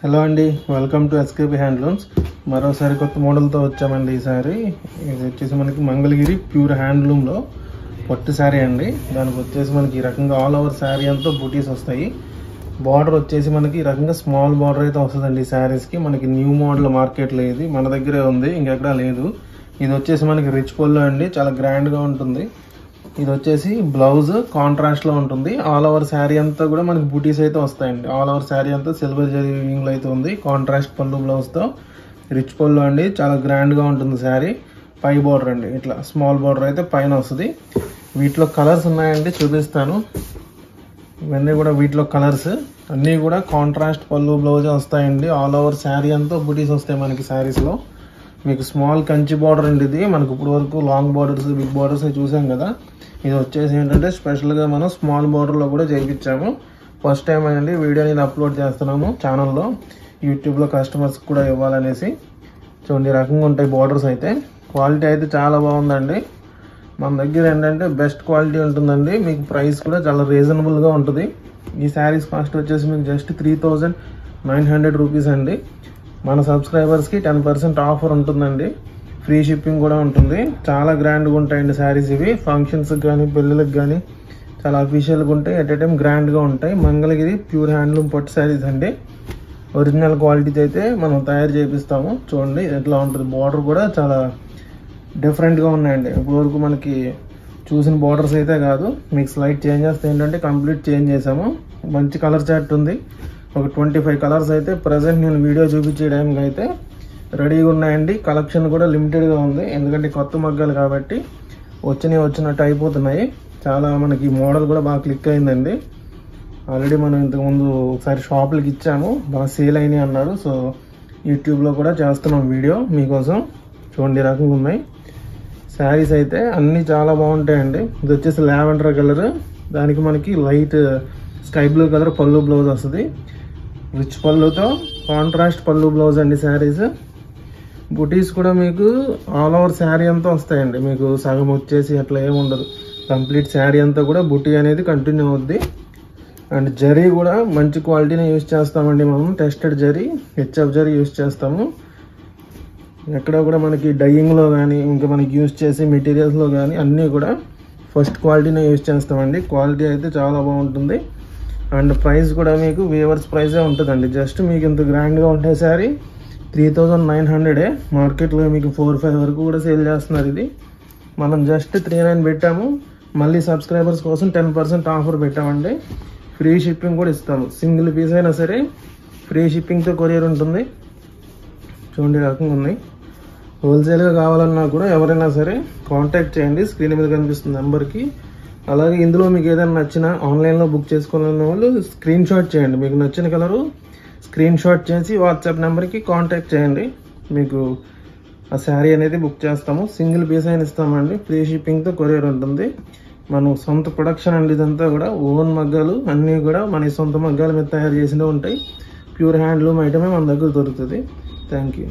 Hello అండి, welcome to SKP handlooms. మరోసారి కొత్త మోడల్తో వచ్చామండి. ఈసారి ఇది వచ్చేసి మనకి మంగళగిరి ప్యూర్ హ్యాండ్లూమ్లో పట్టు శారీ అండి. దానికి వచ్చేసి మనకి ఈ రకంగా ఆల్ ఓవర్ శారీ అంతా బూటీస్ వస్తాయి. బార్డర్ వచ్చేసి మనకి ఈ రకంగా స్మాల్ బార్డర్ అయితే వస్తుందండి. ఈ శారీస్కి మనకి న్యూ మోడల్ మార్కెట్లో ఇది మన దగ్గరే ఉంది, ఇంకెక్కడా లేదు. ఇది వచ్చేసి మనకి రిచ్ పళ్ళు అండి, చాలా గ్రాండ్గా ఉంటుంది. ఇది వచ్చేసి బ్లౌజ్ కాంట్రాస్ట్లో ఉంటుంది. ఆల్ ఓవర్ శారీ అంతా కూడా మనకి బూటీస్ అయితే వస్తాయండి. ఆల్ ఓవర్ శారీ అంతా సిల్వర్ జరీ వీవింగ్లో అయితే ఉంది. కాంట్రాస్ట్ పళ్ళు బ్లౌజ్తో రిచ్ పళ్ళు అండి, చాలా గ్రాండ్గా ఉంటుంది శారీ. పై బార్డర్ అండి, ఇట్లా స్మాల్ బార్డర్ అయితే పైన వస్తుంది. వీటిలో కలర్స్ ఉన్నాయండి, చూపిస్తాను. ఇవన్నీ కూడా వీటిలో కలర్స్ అన్నీ కూడా కాంట్రాస్ట్ పళ్ళు బ్లౌజే వస్తాయండి. ఆల్ ఓవర్ శారీ అంతా బూటీస్ వస్తాయి మనకి శారీస్లో. మీకు స్మాల్ కంచి బార్డర్ అండి ఇది. మనకు ఇప్పుడు వరకు లాంగ్ బార్డర్స్, బిగ్ బార్డర్స్ చూసాం కదా. ఇది వచ్చేసి ఏంటంటే స్పెషల్గా మనం స్మాల్ బార్డర్లో కూడా చేయించాము. ఫస్ట్ టైం అండి వీడియో నేను అప్లోడ్ చేస్తున్నాము ఛానల్లో, యూట్యూబ్లో కస్టమర్స్కి కూడా ఇవ్వాలనేసి. చూడండి, రకంగా ఉంటాయి బార్డర్స్ అయితే. క్వాలిటీ అయితే చాలా బాగుందండి. మన దగ్గర ఏంటంటే బెస్ట్ క్వాలిటీ ఉంటుందండి. మీకు ప్రైస్ కూడా చాలా రీజనబుల్గా ఉంటుంది. ఈ శారీస్ కాస్ట్ వచ్చేసి మీకు జస్ట్ 3900 రూపీస్ అండి. మన సబ్స్క్రైబర్స్కి 10% ఆఫర్ ఉంటుందండి. ఫ్రీ షిప్పింగ్ కూడా ఉంటుంది. చాలా గ్రాండ్గా ఉంటాయండి శారీస్ ఇవి. ఫంక్షన్స్కి కానీ పెళ్ళిళ్ళకి కానీ చాలా అఫీషియల్గా ఉంటాయి. ఎట్ ఏ టైం గ్రాండ్గా ఉంటాయి. మంగళగిరి ప్యూర్ హ్యాండ్లూమ్ పట్టు శారీస్ అండి. ఒరిజినల్ క్వాలిటీ అయితే మనం తయారు చేపిస్తాము. చూడండి ఎట్లా ఉంటుంది. బార్డర్ కూడా చాలా డిఫరెంట్గా ఉన్నాయండి. ఇప్పటివరకు మనకి చూసిన బార్డర్స్ అయితే కాదు, మీకు స్లైడ్ చేంజ్ చేస్తే ఏంటంటే కంప్లీట్ చేంజ్ చేసాము. మంచి కలర్ చార్ట్ ఉంది. ఒక 25 కలర్స్ అయితే ప్రజెంట్ నేను వీడియో చూపించే టైంకి అయితే రెడీగా ఉన్నాయండి. కలెక్షన్ కూడా లిమిటెడ్గా ఉంది, ఎందుకంటే కొత్త మగ్గాలు కాబట్టి వచ్చినట్టు అయిపోతున్నాయి. చాలా మనకి మోడల్ కూడా బాగా క్లిక్ అయిందండి. ఆల్రెడీ మనం ఇంతకుముందు ఒకసారి షాపులకి ఇచ్చాము, బాగా సేల్ అయినాయి అన్నారు. సో యూట్యూబ్లో కూడా చేస్తున్నాం వీడియో మీకోసం. చూడండి రకంగా ఉన్నాయి శారీస్ అయితే, అన్నీ చాలా బాగుంటాయండి. ఇది వచ్చేసి లావెండర్ కలర్, దానికి మనకి లైట్ స్కై బ్లూ కలర్ పళ్ళు బ్లౌజ్ వస్తుంది. రిచ్ పళ్ళుతో కాంట్రాస్ట్ పళ్ళు బ్లౌజ్ అండి శారీస్. బుటీస్ కూడా మీకు ఆల్ ఓవర్ శారీ అంతా వస్తాయండి. మీకు సగం వచ్చేసి అట్లా ఏమి ఉండదు. కంప్లీట్ శారీ అంతా కూడా బుటీ అనేది కంటిన్యూ అవుద్ది. అండ్ జరీ కూడా మంచి క్వాలిటీనే యూజ్ చేస్తామండి. మనం tested zari, HF zari use చేస్తాము. ఎక్కడ కూడా మనకి డైయింగ్లో కానీ ఇంకా మనకి యూజ్ చేసే మెటీరియల్స్లో కానీ అన్నీ కూడా ఫస్ట్ క్వాలిటీనే యూజ్ చేస్తామండి. క్వాలిటీ అయితే చాలా బాగుంటుంది. అండ్ ప్రైస్ కూడా మీకు వేవర్స్ ప్రైజే ఉంటుందండి. జస్ట్ మీకు ఇంత గ్రాండ్గా ఉంటే శారీ 3900. మార్కెట్లో మీకు 4-5 వరకు కూడా సేల్ చేస్తున్నారు. ఇది మనం జస్ట్ 39 పెట్టాము. మళ్ళీ సబ్స్క్రైబర్స్ కోసం 10% ఆఫర్ పెట్టామండి. ఫ్రీ షిప్పింగ్ కూడా ఇస్తాము. సింగిల్ పీస్ అయినా సరే ఫ్రీ షిప్పింగ్తో కొరియర్ ఉంటుంది. చూడండి రకంగా ఉన్నాయి. హోల్సేల్గా కావాలన్నా కూడా ఎవరైనా సరే కాంటాక్ట్ చేయండి, స్క్రీన్ మీద కనిపిస్తుంది నెంబర్కి. అలాగే ఇందులో మీకు ఏదైనా నచ్చిన ఆన్లైన్లో బుక్ చేసుకోవాలన్న వాళ్ళు స్క్రీన్ షాట్ చేయండి. మీకు నచ్చిన కలరు స్క్రీన్ షాట్ చేసి వాట్సాప్ నెంబర్కి కాంటాక్ట్ చేయండి. మీకు ఆ శారీ అనేది బుక్ చేస్తాము. సింగిల్ పీస్ అయినా ఇస్తామండి. ఫ్రీ షిప్పింగ్తో కొరియర్ ఉంటుంది. మనం సొంత ప్రొడక్షన్ అండి. ఇదంతా కూడా ఓన్ మగ్గాలు, అన్నీ కూడా మన సొంత మగ్గాల మీద తయారు చేసినవి ఉంటాయి. ప్యూర్ హ్యాండ్లూమ్ ఐటమే మన దగ్గర దొరుకుతుంది. Thank you.